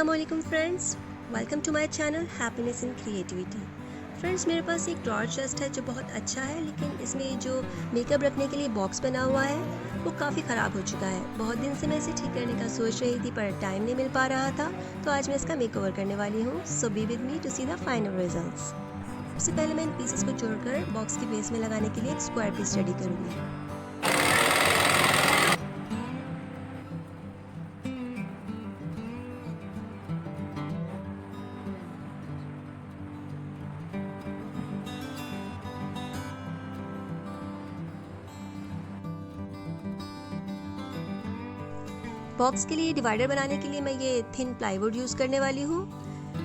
अस्सलामुअलैकुम friends, welcome to my channel happiness in creativity. Friends, मेरे पास एक ड्रॉअर चेस्ट है जो बहुत अच्छा है, लेकिन इसमें जो मेकअप रखने के लिए बॉक्स बना हुआ है वो काफ़ी ख़राब हो चुका है। बहुत दिन से मैं इसे ठीक करने का सोच रही थी पर टाइम नहीं मिल पा रहा था, तो आज मैं इसका मेकओवर करने वाली हूँ। So be with me to see the final results. सबसे पहले मैं इन पीसेस को जोड़कर बॉक्स के बेस में लगाने के लिए एक स्क्वायर पीस रेडी करूँगी। बॉक्स के लिए डिवाइडर बनाने के लिए मैं ये थिन प्लाईवुड यूज़ करने वाली हूँ।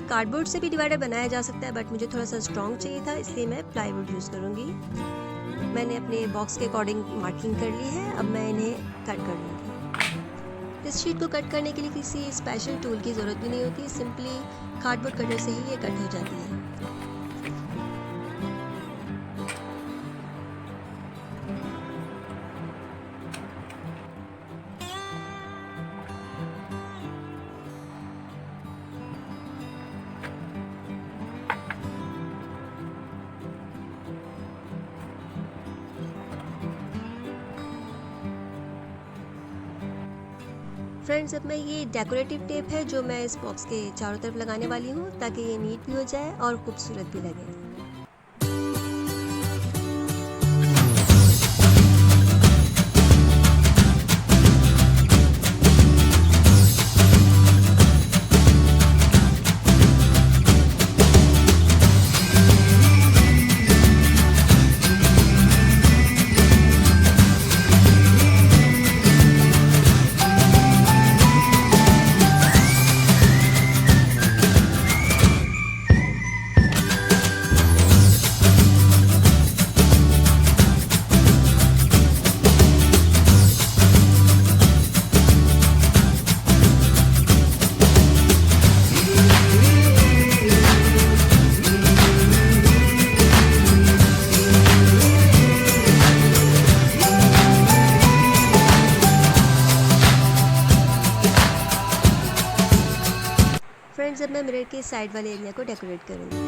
कार्डबोर्ड से भी डिवाइडर बनाया जा सकता है, बट मुझे थोड़ा सा स्ट्रॉन्ग चाहिए था, इसलिए मैं प्लाईवुड यूज़ करूँगी। मैंने अपने बॉक्स के अकॉर्डिंग मार्किंग कर ली है, अब मैं इन्हें कट कर लूँगी। इस शीट को कट करने के लिए किसी स्पेशल टूल की ज़रूरत भी नहीं होती, सिंपली कार्डबोर्ड कटर से ही ये कट हो जाती है। फ्रेंड्स, अब मैं ये डेकोरेटिव टेप है जो मैं इस बॉक्स के चारों तरफ लगाने वाली हूँ, ताकि ये नीट भी हो जाए और खूबसूरत भी लगे। फ्रेंड्स, अब मैं मिरर के साइड वाले एरिया को डेकोरेट करूँगी।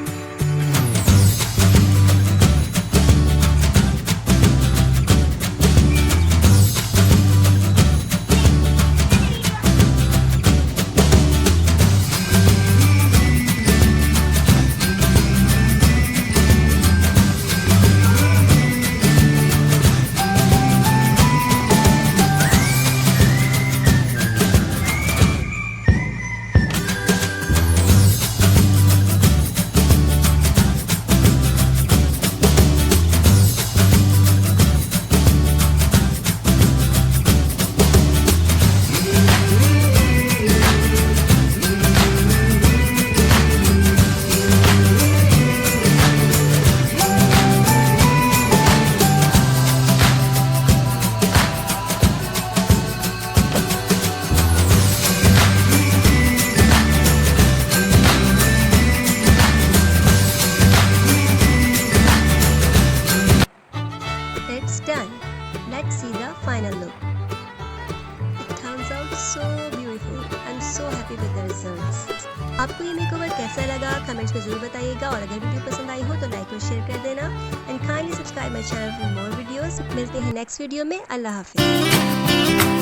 It's done. Let's see the final look. It turns out so beautiful. I'm so happy with the results. आपको ये मेकओवर कैसा लगा कमेंट्स में ज़रूर बताइएगा, और अगर वीडियो पसंद आई हो तो लाइक और शेयर कर देना, and kindly subscribe my channel for more videos. मिलते हैं नेक्स्ट वीडियो में। अल्लाह हाफिज़।